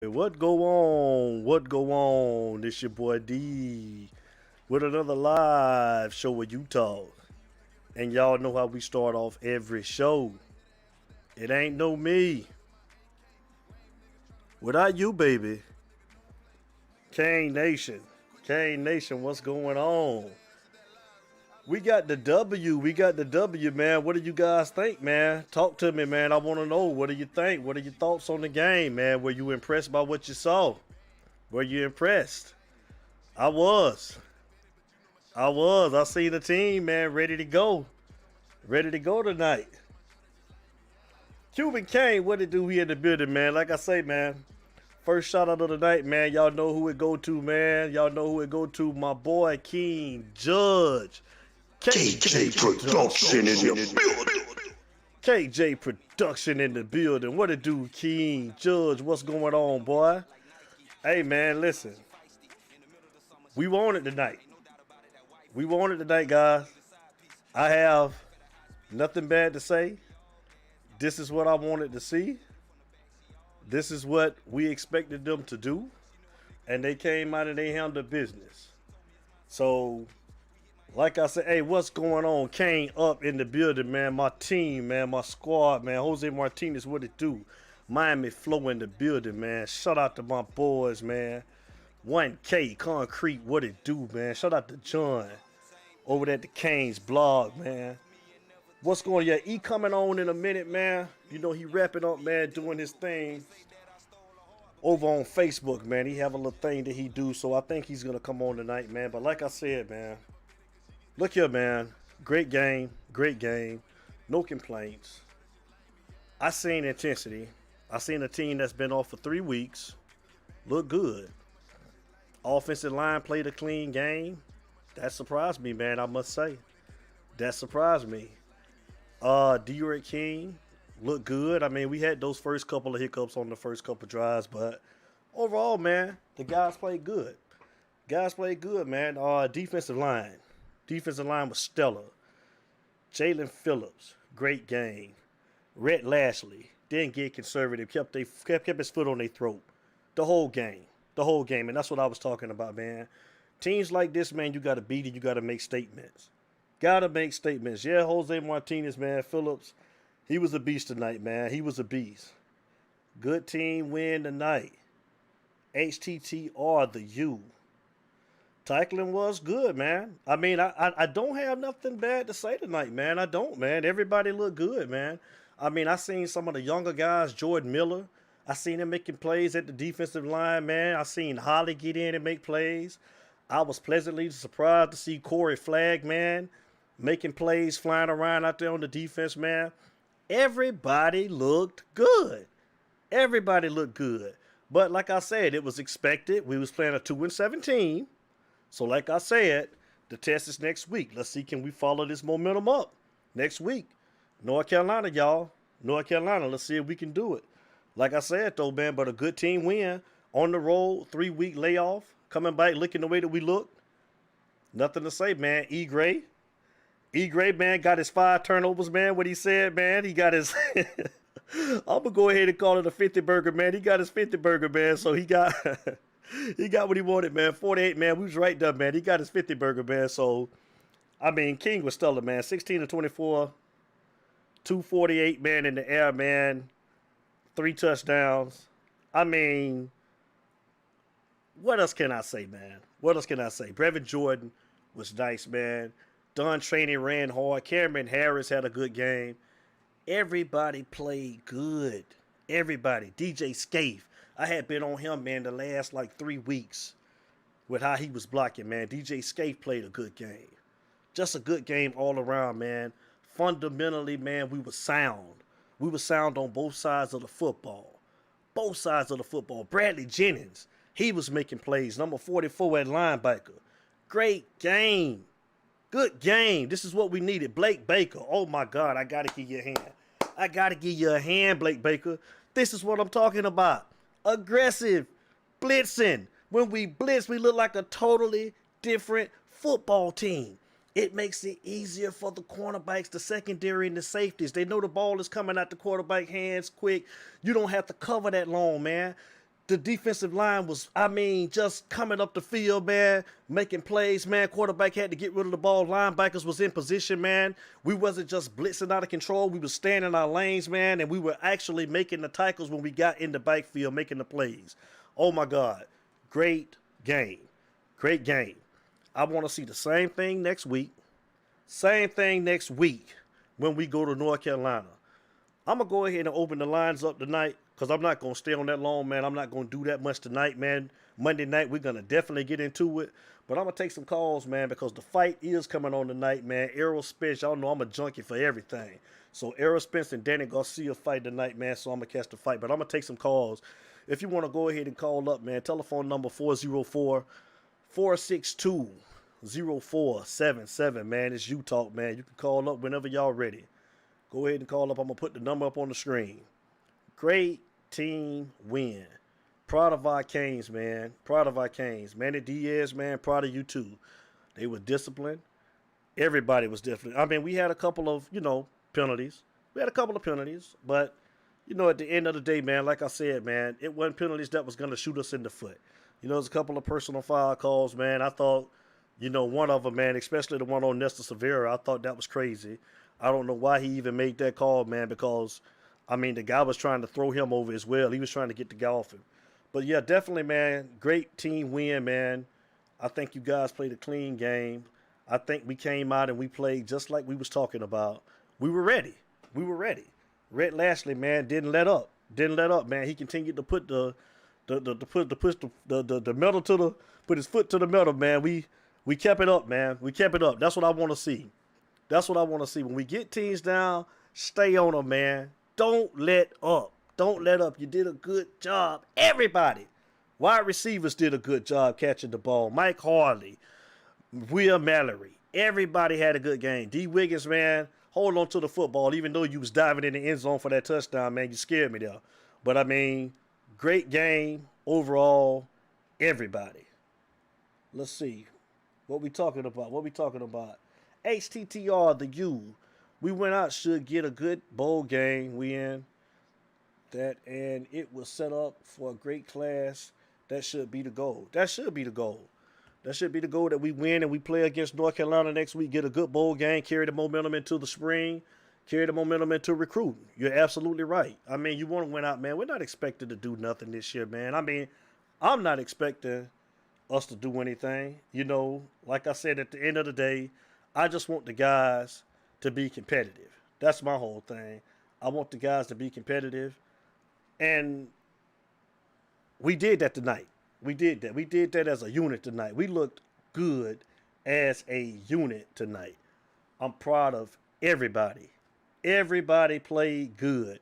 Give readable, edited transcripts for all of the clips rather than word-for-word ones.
What go on? What go on? This your boy D with another live show where you talk. And y'all know how we start off every show. It ain't no me. Without you, baby. Kane Nation. Kane Nation, what's going on? We got the W. We got the W, man. What do you guys think, man? Talk to me, man. I want to know. What do you think? What are your thoughts on the game, man? Were you impressed by what you saw? Were you impressed? I was. I was. I seen the team, man, ready to go. Ready to go tonight. Cuban Kane, what it do here in the building, man? Like I say, man, first shout out of the night, man. Y'all know who it go to, man. Y'all know who it go to. My boy, King Judge. KJ Production in the building. KJ Production in the building. What it do, King Judge? What's going on, boy? Hey, man, listen. We want it tonight. We want it tonight, guys. I have nothing bad to say. This is what I wanted to see. This is what we expected them to do. And they came out and they handled business. So, like I said, hey, what's going on? Kane up in the building, man. My team, man. My squad, man. Jose Martinez, what it do? Miami Flow in the building, man. Shout out to my boys, man. 1K Concrete, what it do, man. Shout out to John over at the Kane's blog, man. What's going on? Yeah, E coming on in a minute, man. You know, he wrapping up, man, doing his thing over on Facebook, man. He have a little thing that he do, so I think he's going to come on tonight, man. But like I said, man, look here, man. Great game. Great game. No complaints. I seen intensity. I seen a team that's been off for 3 weeks. Look good. Offensive line played a clean game. That surprised me, man, I must say. That surprised me. De'Aaron King looked good. I mean, we had those first couple of hiccups on the first couple of drives, but overall, man, the guys played good. Guys played good, man. Defensive line. Defensive line was stellar. Jalen Phillips, great game. Rhett Lashley didn't get conservative. Kept his foot on their throat. The whole game. The whole game. And that's what I was talking about, man. Teams like this, man, you got to beat it. You got to make statements. Gotta make statements. Yeah, Jose Martinez, man. Phillips, he was a beast tonight, man. He was a beast. Good team win tonight. HTTR the U. Tackling was good, man. I mean, I don't have nothing bad to say tonight, man. I don't, man. Everybody looked good, man. I mean, I seen some of the younger guys, Jordan Miller. I seen him making plays at the defensive line, man. I seen Holly get in and make plays. I was pleasantly surprised to see Corey Flagg, man, making plays, flying around out there on the defense, man. Everybody looked good. Everybody looked good. But like I said, it was expected. We was playing a 2-17. So like I said, the test is next week. Let's see, can we follow this momentum up next week? North Carolina, y'all. North Carolina, let's see if we can do it. Like I said, though, man, but a good team win. On the road, 3-week layoff. Coming back, looking the way that we look. Nothing to say, man. E. Gray, man, got his 5 turnovers, man. What he said, man, he got his. I'm gonna go ahead and call it a 50 burger, man. He got his 50 burger, man. So he got, he got what he wanted, man. 48, man. We was right there, man. He got his 50 burger, man. So, I mean, King was stellar, man. 16 to 24, 248, man, in the air, man. 3 touchdowns. I mean, what else can I say, man? What else can I say? Brevin Jordan was nice, man. Don Traney ran hard. Cameron Harris had a good game. Everybody played good. Everybody. DJ Scaife. I had been on him, man, the last like 3 weeks with how he was blocking, man. DJ Scaife played a good game. Just a good game all around, man. Fundamentally, man, we were sound. We were sound on both sides of the football. Both sides of the football. Bradley Jennings, he was making plays. Number 44 at linebacker. Great game. Good game. This is what we needed. Blake Baker. Oh, my God. I got to give you a hand. I got to give you a hand, Blake Baker. This is what I'm talking about. Aggressive. Blitzing. When we blitz, we look like a totally different football team. It makes it easier for the cornerbacks, the secondary, and the safeties. They know the ball is coming out the quarterback hands quick. You don't have to cover that long, man. The defensive line was, I mean, just coming up the field, man, making plays, man. Quarterback had to get rid of the ball. Linebackers was in position, man. We wasn't just blitzing out of control. We was staying in our lanes, man, and we were actually making the tackles when we got in the backfield, making the plays. Oh, my God. Great game. Great game. I want to see the same thing next week. Same thing next week when we go to North Carolina. I'm going to go ahead and open the lines up tonight because I'm not going to stay on that long, man. I'm not going to do that much tonight, man. Monday night, we're going to definitely get into it. But I'm going to take some calls, man, because the fight is coming on tonight, man. Errol Spence, y'all know I'm a junkie for everything. So Errol Spence and Danny Garcia fight tonight, man, so I'm going to catch the fight. But I'm going to take some calls. If you want to go ahead and call up, man, telephone number 404-462-0477, man. It's you talk, man. You can call up whenever y'all ready. Go ahead and call up. I'm going to put the number up on the screen. Great team win. Proud of our Canes, man. Proud of our Canes. Manny Diaz, man, proud of you too. They were disciplined. Everybody was disciplined. I mean, we had a couple of, penalties. We had a couple of penalties, but, at the end of the day, man, like I said, man, it wasn't penalties that was going to shoot us in the foot. There's a couple of personal foul calls, man. I thought, one of them, man, especially the one on Nestor Severa, I thought that was crazy. I don't know why he even made that call, man, because, the guy was trying to throw him over as well. He was trying to get the guy off him. But, yeah, definitely, man, great team win, man. I think you guys played a clean game. I think we came out and we played just like we was talking about. We were ready. We were ready. Rhett Lashley, man, didn't let up. Didn't let up, man. He continued to put the metal to the, put his foot to the metal, man. We kept it up, man. We kept it up. That's what I want to see. That's what I want to see. When we get teams down, stay on them, man. Don't let up. Don't let up. You did a good job. Everybody. Wide receivers did a good job catching the ball. Mike Harley, Will Mallory. Everybody had a good game. D. Wiggins, man, hold on to the football. Even though you was diving in the end zone for that touchdown, man, you scared me there. But, great game overall. Everybody. Let's see. What we talking about? HTTR, the U. We went out, should get a good bowl game win. And it was set up for a great class. That should be the goal. That should be the goal. That should be the goal, that we win and we play against North Carolina next week, get a good bowl game, carry the momentum into the spring, carry the momentum into recruiting. You're absolutely right. You want to win out, man. We're not expected to do nothing this year, man. I'm not expecting us to do anything. Like I said, at the end of the day, I just want the guys to be competitive. That's my whole thing. I want the guys to be competitive. And we did that tonight. We did that. We did that as a unit tonight. We looked good as a unit tonight. I'm proud of everybody. Everybody played good.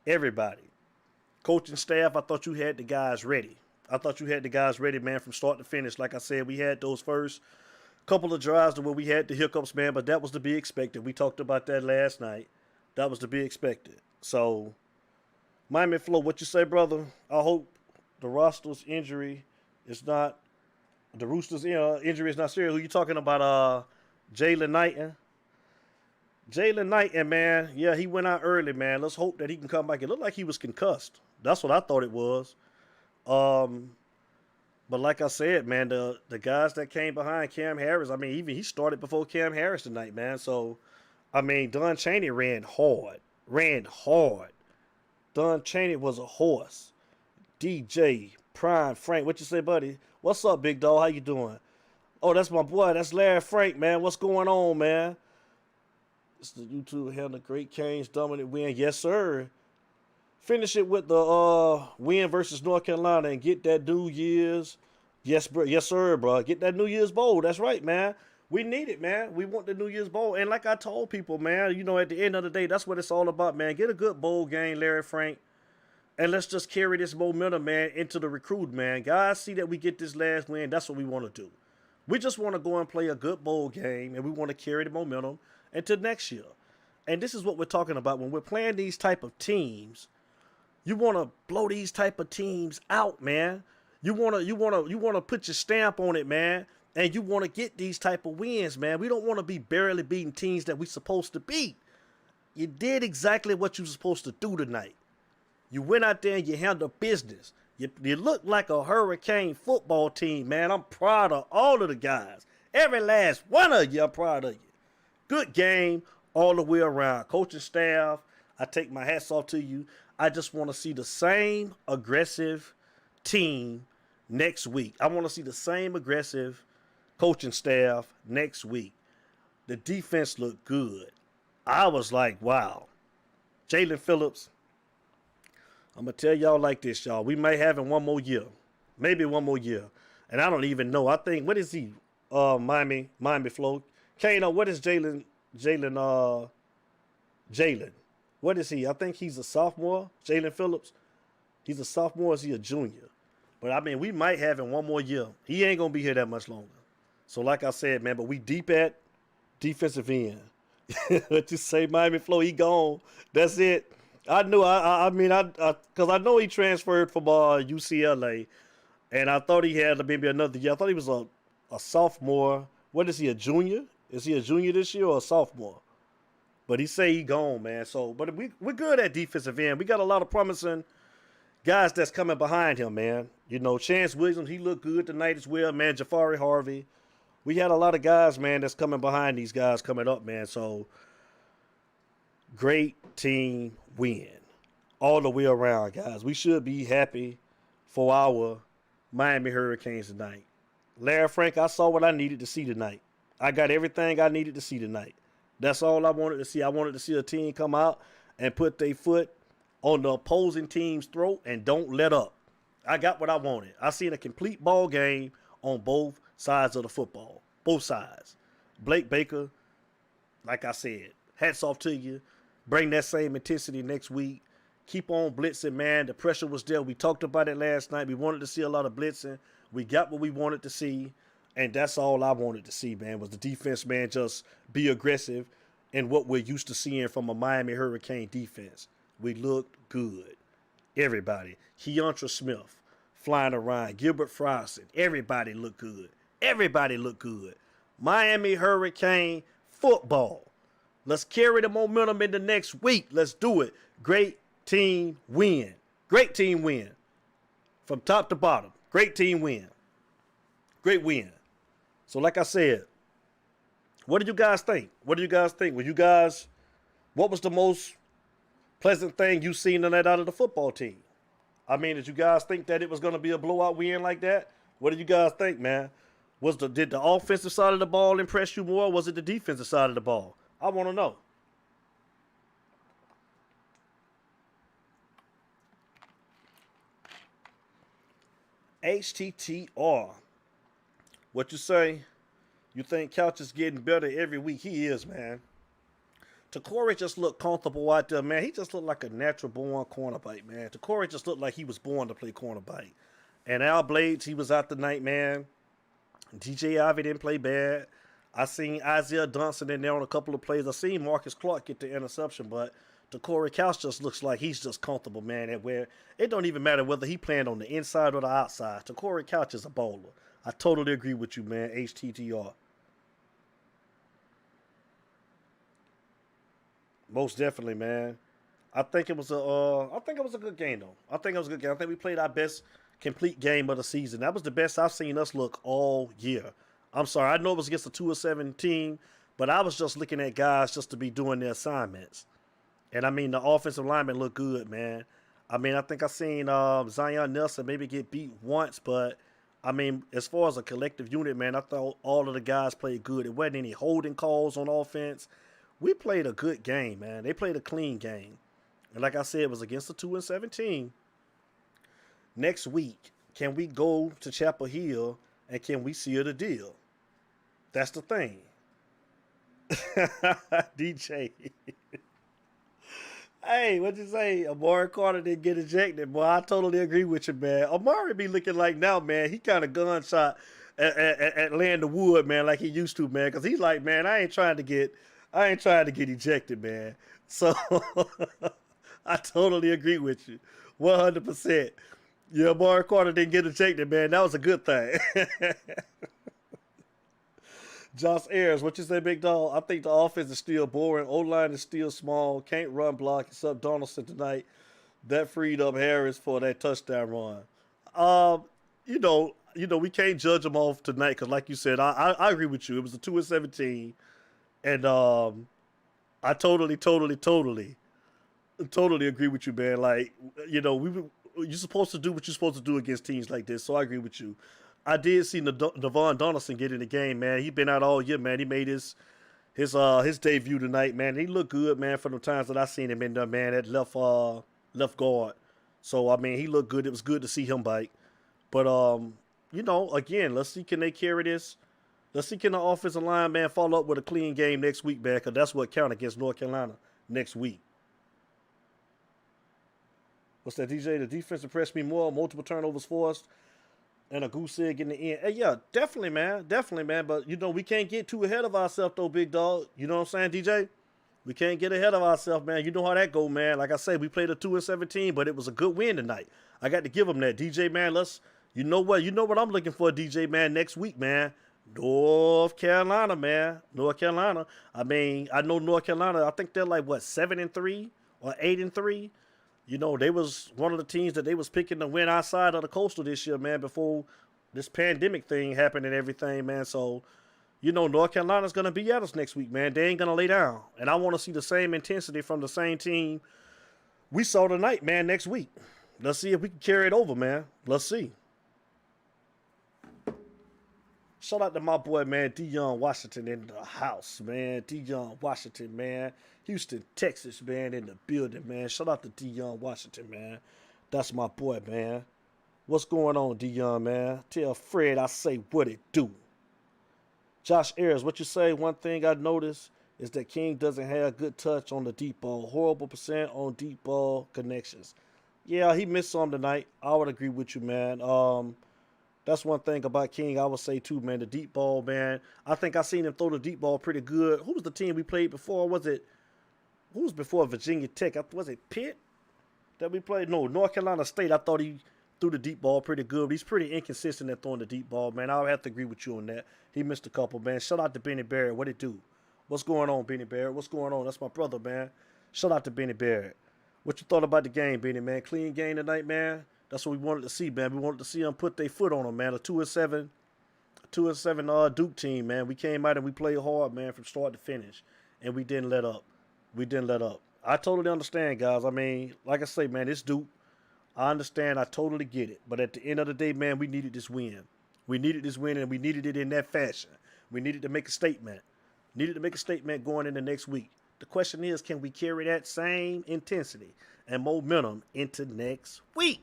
Everybody. Coaching staff, I thought you had the guys ready. Man, from start to finish. Like I said, we had those first couple of drives where we had the hiccups, man, but that was to be expected. We talked about that last night. That was to be expected. So, Miami Flo, what you say, brother? I hope the Roosters injury is not serious. Who you talking about? Jalen Knighton. Jalen Knighton, man. Yeah, he went out early, man. Let's hope that he can come back. It looked like he was concussed. That's what I thought it was. But like I said, man, the guys that came behind Cam Harris, even he started before Cam Harris tonight, man. So, Don Chaney ran hard. Don Chaney was a horse. DJ, Prime, Frank, what you say, buddy? What's up, big dog? How you doing? Oh, that's my boy. That's Larry Frank, man. What's going on, man? It's the YouTube handle, Great Canes dominant win. Yes, sir. Finish it with the win versus North Carolina and get that New Year's. Yes, bro. Yes, sir, bro. Get that New Year's Bowl. That's right, man. We need it, man. We want the New Year's Bowl. And like I told people, man, at the end of the day, that's what it's all about, man. Get a good bowl game, Larry Frank. And let's just carry this momentum, man, into the recruit, man. Guys, see that we get this last win. That's what we want to do. We just want to go and play a good bowl game, and we want to carry the momentum into next year. And this is what we're talking about. When we're playing these type of teams, you want to blow these type of teams out, man. You want to put your stamp on it, man. And you want to get these type of wins, man. We don't want to be barely beating teams that we're supposed to beat. You did exactly what you were supposed to do tonight. You went out there and you handled business. You look like a Hurricane football team, man. I'm proud of all of the guys. Every last one of you, I'm proud of you. Good game all the way around. Coaching staff, I take my hats off to you. I just want to see the same aggressive team next week. I want to see the same aggressive coaching staff next week. The defense looked good. I was like, wow. Jalen Phillips, I'm going to tell y'all like this, y'all. We may have him one more year. Maybe one more year. And I don't even know. I think, what is he? Miami Flo. Kano, what is Jalen? What is he? I think he's a sophomore. Jalen Phillips. He's a sophomore. Or is he a junior? But, I mean, we might have him one more year. He ain't going to be here that much longer. So, like I said, man, but we deep at defensive end. What you say, Miami Flo, he gone. That's it. I knew. Because I know he transferred from UCLA, and I thought he had maybe another year. I thought he was a sophomore. What is he, a junior? Is he a junior this year or a sophomore? But he say he gone, man. So, but we're good at defensive end. We got a lot of promising guys that's coming behind him, man. You know, Chance Williams, he looked good tonight as well, man. Jafari Harvey. We had a lot of guys, man, that's coming behind these guys coming up, man. So, great team win all the way around, guys. We should be happy for our Miami Hurricanes tonight. Larry Frank, I saw what I needed to see tonight. I got everything I needed to see tonight. That's all I wanted to see. I wanted to see a team come out and put their foot on the opposing team's throat and don't let up. I got what I wanted. I seen a complete ball game on both sides of the football. Both sides. Blake Baker, like I said, hats off to you. Bring that same intensity next week. Keep on blitzing, man. The pressure was there. We talked about it last night. We wanted to see a lot of blitzing. We got what we wanted to see. And that's all I wanted to see, man, was the defense, man, just be aggressive in what we're used to seeing from a Miami Hurricane defense. We looked good. Everybody. Keontra Smith flying around. Gilbert Froston. Everybody looked good. Everybody looked good. Miami Hurricane football. Let's carry the momentum into next week. Let's do it. Great team win. Great team win. From top to bottom. Great team win. Great win. So like I said, what do you guys think? What do you guys think? What was the most pleasant thing you seen tonight out of the football team? I mean, did you guys think that it was going to be a blowout win like that? What do you guys think, man? Did the offensive side of the ball impress you more, or was it the defensive side of the ball? I want to know. HTTR. What you say? You think Couch is getting better every week? He is, man. Corey just looked comfortable out there, man. He just looked like a natural born cornerback, man. Corey just looked like he was born to play cornerback. And Al Blades, he was out tonight, man. DJ Ivy didn't play bad. I seen Isaiah Johnson in there on a couple of plays. I seen Marcus Clark get the interception, but Corey Couch just looks like he's just comfortable, man. And where it don't even matter whether he playing on the inside or the outside. Corey Couch is a bowler. I totally agree with you, man. HTTR. Most definitely, man. I think it was a good game though. I think we played our best complete game of the season. That was the best I've seen us look all year. I'm sorry, I know it was against a 2-7 team, but I was just looking at guys just to be doing their assignments. And I mean, the offensive linemen look good, man. I mean, I think I seen Zion Nelson maybe get beat once, but I mean, as far as a collective unit, man, I thought all of the guys played good. It wasn't any holding calls on offense. We played a good game, man. They played a clean game. And like I said, it was against the 2-7 team. Next week, can we go to Chapel Hill and can we seal the deal? That's the thing. DJ. Hey, what'd you say? Amari Carter didn't get ejected. Boy, I totally agree with you, man. Amari be looking like now, man, he kind of gunshot at laying the wood, man, like he used to, man. Because he's like, man, I ain't trying to get ejected, man. So I totally agree with you. 100%. Yeah, Amari Carter didn't get ejected, man. That was a good thing. Josh Ayers, what you say, big dog? I think the offense is still boring. O-line is still small. Can't run block. It's up Donaldson tonight. That freed up Harris for that touchdown run. We can't judge them off tonight because, like you said, I agree with you. It was a 2-17, and I totally agree with you, man. Like, you're supposed to do what you're supposed to do against teams like this. So I agree with you. I did see Navon Donaldson get in the game, man. He been out all year, man. He made his debut tonight, man. He looked good, man. For the times that I seen him in there, man, at left guard. So I mean, he looked good. It was good to see him bite. But again, let's see can they carry this. Let's see can the offensive line, man, follow up with a clean game next week, man, because that's what counts against North Carolina next week. What's that, DJ? The defense impressed me more. Multiple turnovers forced and a goose egg in the end. Hey, yeah, definitely, man. Definitely, man. But, we can't get too ahead of ourselves, though, big dog. You know what I'm saying, DJ? We can't get ahead of ourselves, man. You know how that go, man. Like I said, we played a 2-17, but it was a good win tonight. I got to give them that. DJ, man, you know what I'm looking for, DJ, man, next week, man. North Carolina, man. North Carolina. I mean, I know North Carolina, I think they're like, 7-3 or 8-3? They was one of the teams that they was picking to win outside of the Coastal this year, man, before this pandemic thing happened and everything, man. So, North Carolina's going to be at us next week, man. They ain't going to lay down. And I want to see the same intensity from the same team we saw tonight, man, next week. Let's see if we can carry it over, man. Let's see. Shout out to my boy, man, Deion Washington in the house, man. Deion Washington, man. Houston, Texas, man, in the building, man. Shout out to Deion Washington, man. That's my boy, man. What's going on, Deion, man? Tell Fred I say what it do. Josh Ayers, what you say? One thing I noticed is that King doesn't have good touch on the deep ball. Horrible percent on deep ball connections. Yeah, he missed some tonight. I would agree with you, man. That's one thing about King I would say too, man. The deep ball, man. I think I seen him throw the deep ball pretty good. Who was the team we played before? Who was before Virginia Tech? Was it Pitt that we played? No, North Carolina State. I thought he threw the deep ball pretty good. But he's pretty inconsistent at throwing the deep ball, man. I'll have to agree with you on that. He missed a couple, man. Shout out to Benny Barrett. What it do? What's going on, Benny Barrett? What's going on? That's my brother, man. Shout out to Benny Barrett. What you thought about the game, Benny, man? Clean game tonight, man. That's what we wanted to see, man. We wanted to see them put their foot on them, man. A 2-7 Duke team, man. We came out and we played hard, man, from start to finish, and we didn't let up. I totally understand, guys. I mean, like I say, man, it's Duke. I understand. I totally get it. But at the end of the day, man, we needed this win. We needed this win, and we needed it in that fashion. We needed to make a statement. Going into next week. The question is, can we carry that same intensity and momentum into next week?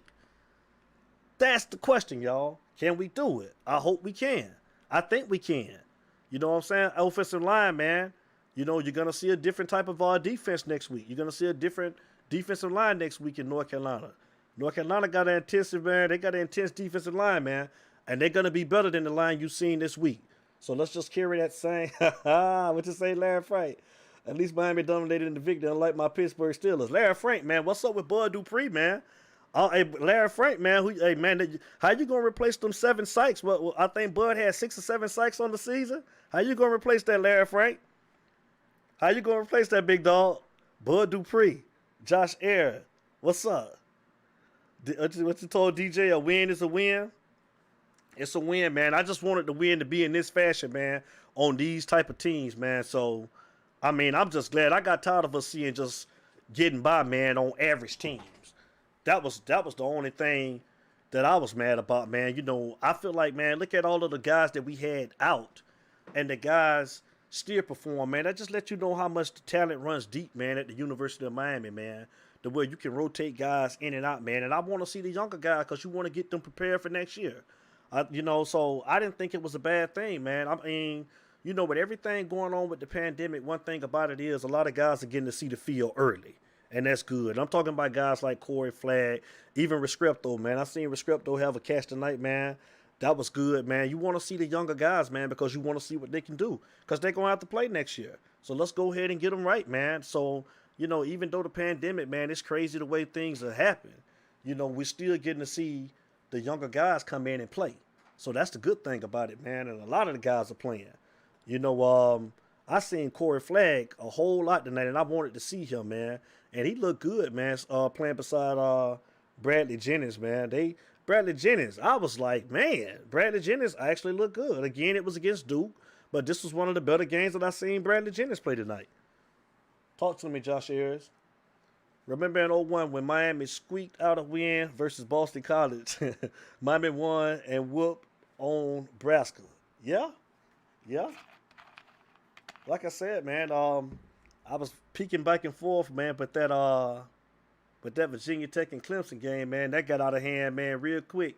That's the question, y'all. Can we do it? I hope we can. I think we can. You know what I'm saying? Offensive line, man. You're going to see a different type of defense next week. You're going to see a different defensive line next week in North Carolina. North Carolina got an intensive, man. They got an intense defensive line, man. And they're going to be better than the line you've seen this week. So let's just carry that same. What you say, Larry Frank? At least Miami dominated in the victory, unlike my Pittsburgh Steelers. Larry Frank, man. What's up with Bud Dupree, man? Hey, Larry Frank, man. How you gonna replace them 7 sacks? Well, I think Bud had 6 or 7 sacks on the season. How you gonna replace that, Larry Frank? How you gonna replace that, big dog? Bud Dupree, Josh Ayers. What's up? What you told DJ? A win is a win. It's a win, man. I just wanted the win to be in this fashion, man, on these type of teams, man. So, I mean, I'm just glad. I got tired of us seeing just getting by, man, on average teams. That was the only thing that I was mad about, man. I feel like, man, look at all of the guys that we had out, and the guys still perform, man. That just let you know how much the talent runs deep, man, at the University of Miami, man. The way you can rotate guys in and out, man. And I want to see the younger guys because you want to get them prepared for next year. So I didn't think it was a bad thing, man. I mean, with everything going on with the pandemic, one thing about it is a lot of guys are getting to see the field early. And that's good. I'm talking about guys like Corey Flagg, even Rescripto, man. I seen Rescripto have a catch tonight, man. That was good, man. You want to see the younger guys, man, because you want to see what they can do. Because they're going to have to play next year. So let's go ahead and get them right, man. So, even though the pandemic, man, it's crazy the way things have happened. We're still getting to see the younger guys come in and play. So that's the good thing about it, man. And a lot of the guys are playing. I seen Corey Flagg a whole lot tonight, and I wanted to see him, man. And he looked good, man, playing beside Bradley Jennings, man. Bradley Jennings, I was like, man, Bradley Jennings actually looked good. Again, it was against Duke, but this was one of the better games that I seen Bradley Jennings play tonight. Talk to me, Josh Ayers. Remember in '01 when Miami squeaked out a win versus Boston College? Miami won and whooped on Nebraska. Yeah, yeah. Like I said, man, I was peeking back and forth, man, but that Virginia Tech and Clemson game, man, that got out of hand, man, real quick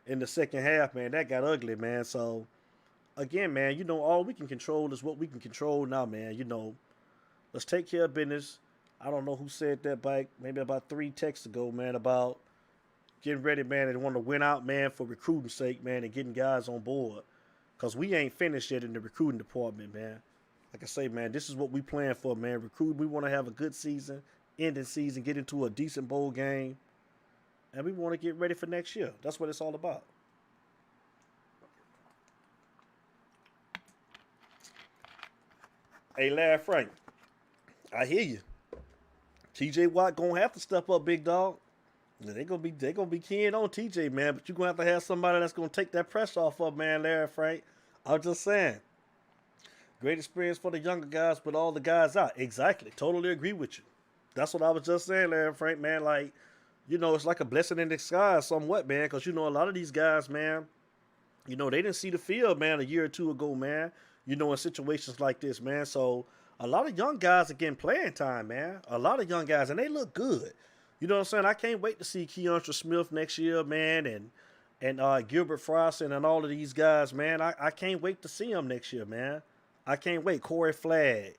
in the second half, man. That got ugly, man. So again, man, all we can control is what we can control now, man. Let's take care of business. I don't know who said that back, maybe about 3 texts ago, man, about getting ready, man, and want to win out, man, for recruiting sake, man, and getting guys on board. Because we ain't finished yet in the recruiting department, man. Like I say, man, this is what we plan for, man. Recruit. We want to have a good season, ending season, get into a decent bowl game, and we want to get ready for next year. That's what it's all about. Hey, Larry Frank, I hear you. TJ Watt gonna have to step up, big dog. They gonna be keying on TJ, man. But you're gonna have to have somebody that's gonna take that pressure off of, man, Larry Frank. I'm just saying. Great experience for the younger guys, but all the guys out. Exactly. Totally agree with you. That's what I was just saying, Larry Frank, man. Like, it's like a blessing in disguise somewhat, man, because, a lot of these guys, man, they didn't see the field, man, a year or two ago, man, in situations like this, man. So a lot of young guys are getting playing time, man. A lot of young guys, and they look good. You know what I'm saying? I can't wait to see Keontra Smith next year, man, and Gilbert Frosson and all of these guys, man. I can't wait to see them next year, man. I can't wait. Corey Flagg.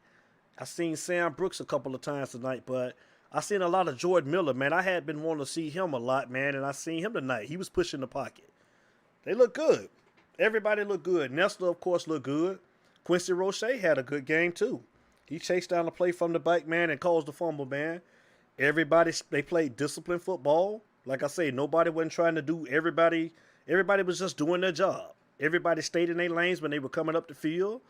I seen Sam Brooks a couple of times tonight, but I seen a lot of Jordan Miller, man. I had been wanting to see him a lot, man, and I seen him tonight. He was pushing the pocket. They look good. Everybody looked good. Nestor, of course, looked good. Quincy Roche had a good game, too. He chased down the play from the back, man, and caused the fumble, man. They played disciplined football. Like I say, nobody wasn't trying to do everybody. Everybody was just doing their job. Everybody stayed in their lanes when they were coming up the field.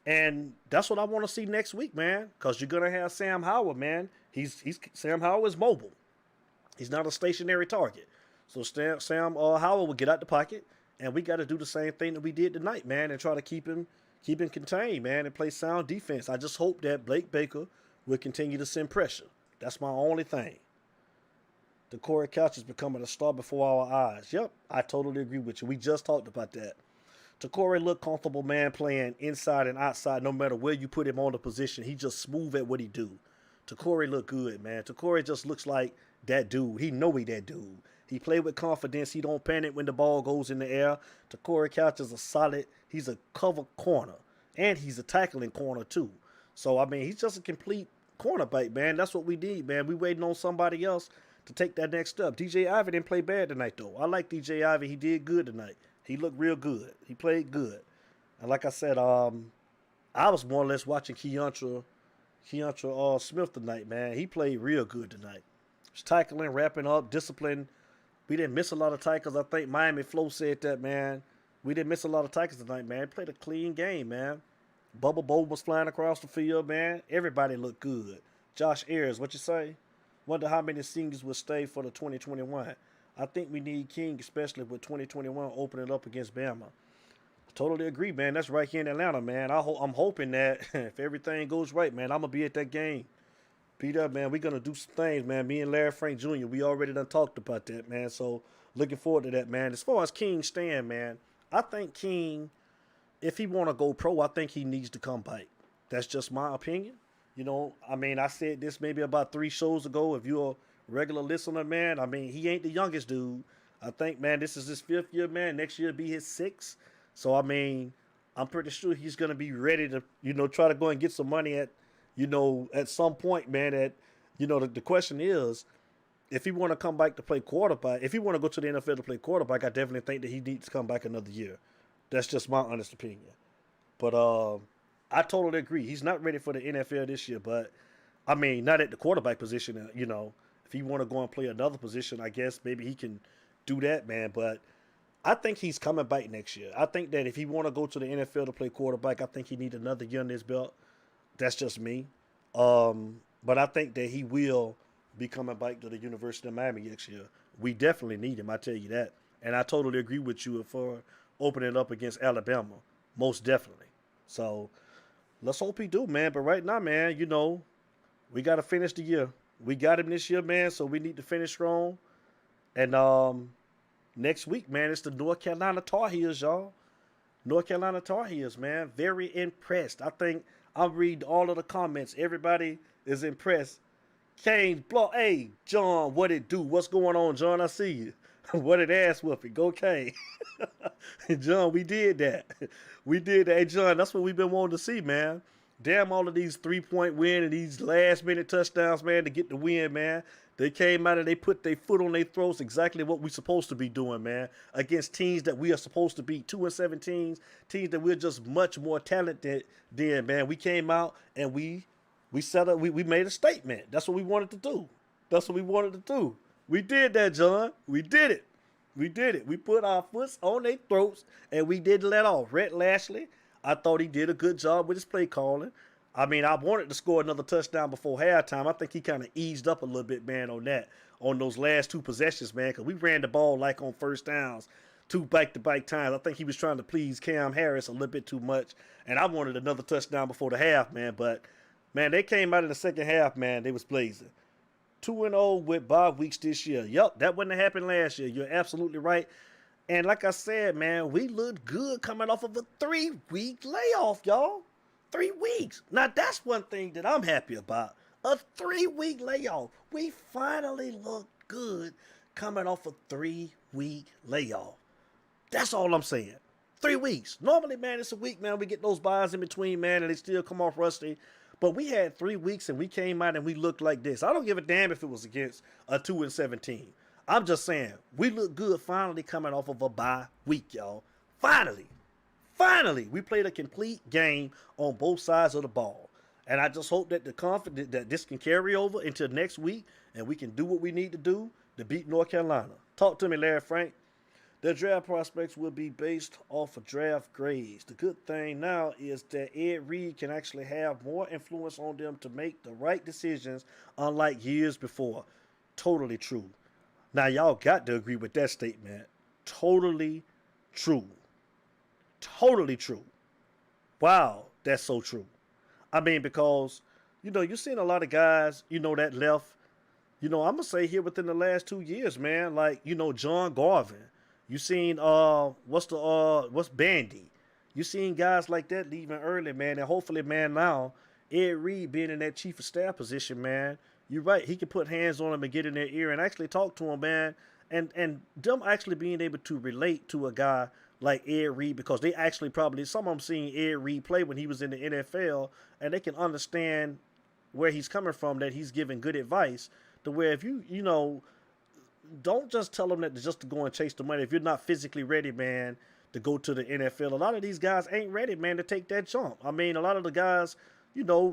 And that's what I want to see next week, man, because you're going to have Sam Howell, man. Sam Howell is mobile. He's not a stationary target. So Sam Howell will get out the pocket, and we got to do the same thing that we did tonight, man, and try to keep him contained, man, and play sound defense. I just hope that Blake Baker will continue to send pressure. That's my only thing. The Corey Couch is becoming a star before our eyes. Yep, I totally agree with you. We just talked about that. Corey looked comfortable, man, playing inside and outside. No matter where you put him on the position, he just smooth at what he do. Corey looked good, man. Corey just looks like that dude. He know he that dude. He play with confidence. He don't panic when the ball goes in the air. Corey Couch is he's a cover corner, and he's a tackling corner too. So, I mean, he's just a complete cornerback, man. That's what we need, man. We waiting on somebody else to take that next step. DJ Ivey didn't play bad tonight, though. I like DJ Ivey. He did good tonight. He looked real good. He played good. And like I said, I was more or less watching Keontra Smith tonight, man. He played real good tonight. Just tackling, wrapping up, discipline. We didn't miss a lot of tackles. I think Miami Flo said that, man. We didn't miss a lot of tackles tonight, man. He played a clean game, man. Bubba Bowl was flying across the field, man. Everybody looked good. Josh Ayers, what you say? Wonder how many seniors will stay for the 2021. I think we need King, especially with 2021 opening up against Bama. Totally agree, man. That's right here in Atlanta, man. I'm hoping that if everything goes right, man, I'm going to be at that game. Peter, man, we're going to do some things, man. Me and Larry Frank Jr., we already done talked about that, man. So looking forward to that, man. As far as King stand, man, I think King, if he want to go pro, I think he needs to come back. That's just my opinion. I mean, I said this maybe about 3 shows ago. If you're a regular listener, man, I mean, he ain't the youngest dude. I think, man, this is his 5th year, man. Next year will be his 6th. So, I mean, I'm pretty sure he's going to be ready to, try to go and get some money at some point, man. The question is, if he want to come back to play quarterback, if he want to go to the NFL to play quarterback, I definitely think that he needs to come back another year. That's just my honest opinion. But I totally agree. He's not ready for the NFL this year, but, I mean, not at the quarterback position, If he want to go and play another position, I guess maybe he can do that, man. But I think he's coming back next year. I think that if he want to go to the NFL to play quarterback, I think he needs another year on his belt. That's just me. But I think that he will be coming back to the University of Miami next year. We definitely need him, I tell you that. And I totally agree with you for opening it up against Alabama, most definitely. So let's hope he do, man. But right now, man, we got to finish the year. We got him this year, man. So we need to finish strong. And next week, man, it's the North Carolina Tar Heels, y'all. North Carolina Tar Heels, man. Very impressed. I think I'll read all of the comments. Everybody is impressed. Kane, blow. Hey, John, what it do? What's going on, John? I see you. What it ass whooping? Go Kane. John, we did that. We did that. Hey, John, that's what we've been wanting to see, man. Damn all of these 3-point win and these last minute touchdowns, man, to get the win, man. They came out and they put their foot on their throats, exactly what we're supposed to be doing, man. Against teams that we are supposed to beat, 2-17 teams that we're just much more talented than, man. We came out and we made a statement. That's what we wanted to do. That's what we wanted to do. We did that, John. We did it. We did it. We put our foot on their throats and we didn't let off. Rhett Lashley, I thought he did a good job with his play calling. I mean, I wanted to score another touchdown before halftime. I think he kind of eased up a little bit, man, on those last two possessions, man, because we ran the ball like on first downs, 2 back-to-back times. I think he was trying to please Cam Harris a little bit too much, and I wanted another touchdown before the half, man. But, man, they came out in the second half, man. They was blazing. 2-0 with bye weeks this year. Yup, that wouldn't have happened last year. You're absolutely right. And like I said, man, we looked good coming off of a 3-week layoff, y'all. 3 weeks. Now, that's one thing that I'm happy about. A 3-week layoff. We finally looked good coming off a 3-week layoff. That's all I'm saying. 3 weeks. Normally, man, it's a week, man. We get those buys in between, man, and they still come off rusty. But we had 3 weeks, and we came out and we looked like this. I don't give a damn if it was against a 2-17. I'm just saying, we look good finally coming off of a bye week, y'all. Finally. Finally, we played a complete game on both sides of the ball. And I just hope that that this can carry over into next week and we can do what we need to do to beat North Carolina. Talk to me, Larry Frank. The draft prospects will be based off of draft grades. The good thing now is that Ed Reed can actually have more influence on them to make the right decisions, unlike years before. Totally true. Now, y'all got to agree with that statement. Totally true. Totally true. Wow, that's so true. I mean, because, you're seeing a lot of guys, that left, I'm going to say here within the last 2 years, man, like, John Garvin. You seen, what's Bandy? You seen guys like that leaving early, man, and hopefully, man, now, Ed Reed being in that chief of staff position, man, you're right, he can put hands on them and get in their ear and actually talk to them, man, and them actually being able to relate to a guy like Ed Reed, because they actually probably, some of them seen Ed Reed play when he was in the NFL, and they can understand where he's coming from, that he's giving good advice, to where if don't just tell them that just to go and chase the money. If you're not physically ready, man, to go to the NFL, a lot of these guys ain't ready, man, to take that jump. I mean, a lot of the guys,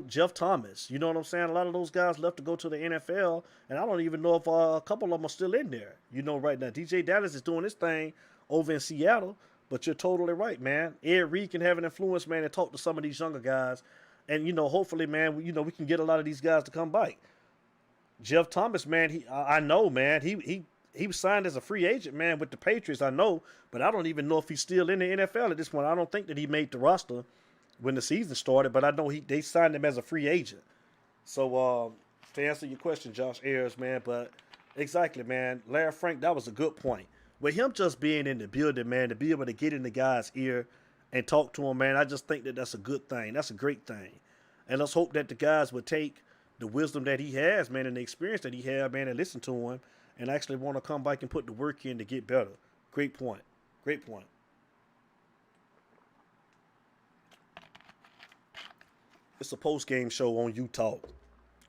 Jeff Thomas, you know what I'm saying? A lot of those guys left to go to the NFL, and I don't even know if a couple of them are still in there, right now. DJ Dallas is doing his thing over in Seattle. But you're totally right, man. Ed Reed can have an influence, man, and talk to some of these younger guys. And, hopefully, man, we can get a lot of these guys to come back. Jeff Thomas, man, I know, man, he was signed as a free agent, man, with the Patriots, I know. But I don't even know if he's still in the NFL at this point. I don't think that he made the roster when the season started. But I know they signed him as a free agent. So, to answer your question, Josh Ayers, man, but exactly, man, Larry Frank, that was a good point. With him just being in the building, man, to be able to get in the guy's ear and talk to him, man, I just think that that's a good thing. That's a great thing. And let's hope that the guys would take the wisdom that he has, man, and the experience that he has, man, and listen to him and actually want to come back and put the work in to get better. Great point. Great point. It's a post-game show on Utah.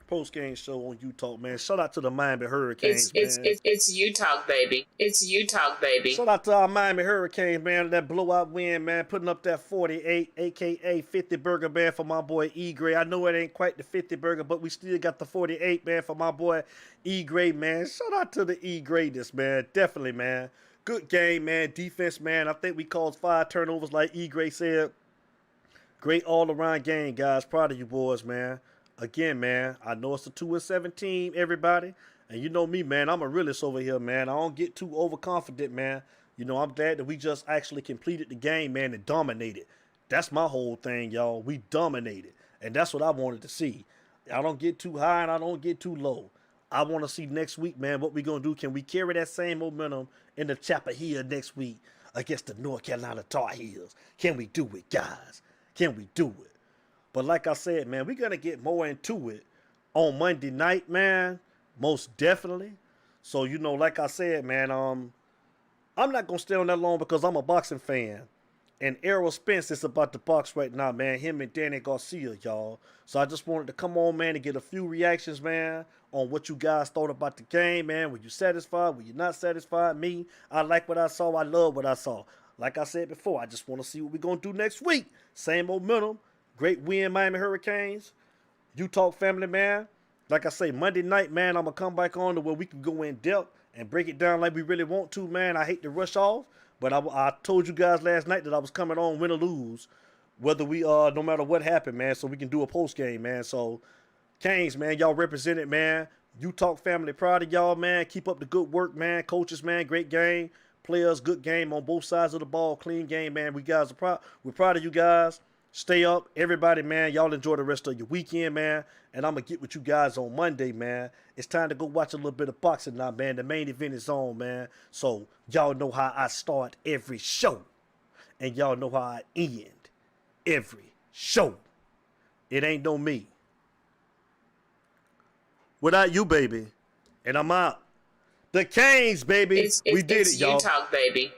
Post-game show on Utah, man. Shout out to the Miami Hurricanes, man. It's Utah, baby. It's Utah, baby. Shout out to our Miami Hurricanes, man. That blowout win, man. Putting up that 48, a.k.a. 50 burger, man, for my boy E. Gray. I know it ain't quite the 50 burger, but we still got the 48, man, for my boy E. Gray, man. Shout out to the E. Grayness, man. Definitely, man. Good game, man. Defense, man. I think we caused 5 turnovers, like E. Gray said. Great all-around game, guys. Proud of you boys, man. Again, man, I know it's a 2-17, everybody. And you know me, man, I'm a realist over here, man. I don't get too overconfident, man. You know, I'm glad that we just actually completed the game, man, and dominated. That's my whole thing, y'all. We dominated. And that's what I wanted to see. I don't get too high and I don't get too low. I want to see next week, man, what we going to do. Can we carry that same momentum in the Chapel Hill next week against the North Carolina Tar Heels? Can we do it, guys? Can we do it? But like I said, man, we're going to get more into it on Monday night, man. Most definitely. So, you know, like I said, man, I'm not going to stay on that long because I'm a boxing fan. And Errol Spence is about to box right now, man. Him and Danny Garcia, y'all. So I just wanted to come on, man, and get a few reactions, man, on what you guys thought about the game, man. Were you satisfied? Were you not satisfied? Me, I like what I saw. I love what I saw. Like I said before, I just want to see what we're going to do next week. Same momentum. Great win, Miami Hurricanes. You Talk family, man. Like I say, Monday night, man, I'm going to come back on to where we can go in depth and break it down like we really want to, man. I hate to rush off. But I told you guys last night that I was coming on win or lose, whether we no matter what happened, man, so we can do a post game, man. So Canes, man, y'all represented, man. You Talk family, proud of y'all, man. Keep up the good work, man. Coaches, man, great game. Players, good game on both sides of the ball. Clean game, man. We're proud of you guys. Stay up, everybody, man. Y'all enjoy the rest of your weekend, man. And I'm going to get with you guys on Monday, man. It's time to go watch a little bit of boxing now, man. The main event is on, man. So y'all know how I start every show. And y'all know how I end every show. It ain't no me without you, baby. And I'm out. The Canes, baby. We did it, y'all. You Talk, baby.